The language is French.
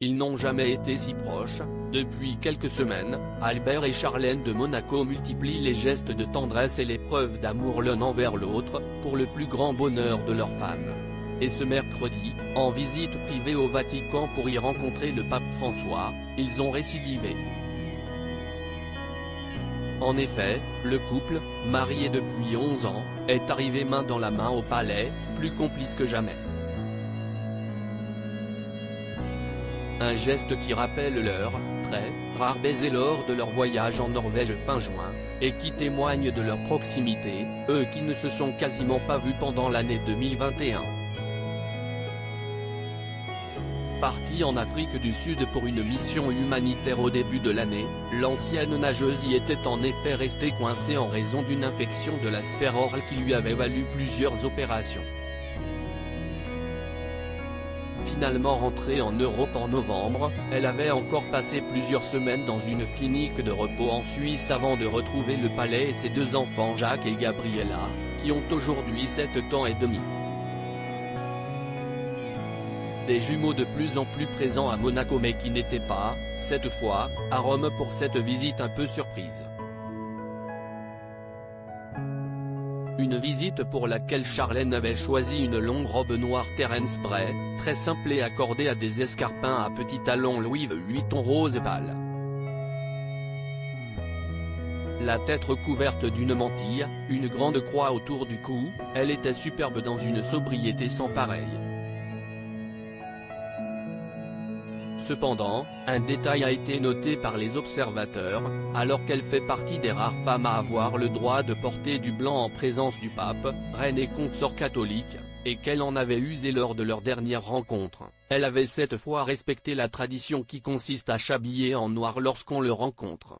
ils n'ont jamais été si proches. Depuis quelques semaines, Albert et Charlène de Monaco multiplient les gestes de tendresse et les preuves d'amour l'un envers l'autre, pour le plus grand bonheur de leurs fans. Et ce mercredi, en visite privée au Vatican pour y rencontrer le pape François, ils ont récidivé. En effet, le couple, marié depuis 11 ans, est arrivé main dans la main au palais, plus complice que jamais. Un geste qui rappelle leur très rare baiser lors de leur voyage en Norvège fin juin, et qui témoigne de leur proximité, eux qui ne se sont quasiment pas vus pendant l'année 2021. Partie en Afrique du Sud pour une mission humanitaire au début de l'année, l'ancienne nageuse y était en effet restée coincée en raison d'une infection de la sphère orale qui lui avait valu plusieurs opérations. Finalement rentrée en Europe en novembre, elle avait encore passé plusieurs semaines dans une clinique de repos en Suisse avant de retrouver le palais et ses deux enfants Jacques et Gabriella, qui ont aujourd'hui 7 ans et demi. Des jumeaux de plus en plus présents à Monaco mais qui n'étaient pas, cette fois, à Rome pour cette visite un peu surprise. Une visite pour laquelle Charlène avait choisi une longue robe noire Terence Bray, très simple et accordée à des escarpins à petits talons Louis Vuitton rose pâle. La tête recouverte d'une mantille, une grande croix autour du cou, elle était superbe dans une sobriété sans pareille. Cependant, un détail a été noté par les observateurs, alors qu'elle fait partie des rares femmes à avoir le droit de porter du blanc en présence du pape, reine et consort catholique, et qu'elle en avait usé lors de leur dernière rencontre. Elle avait cette fois respecté la tradition qui consiste à s'habiller en noir lorsqu'on le rencontre.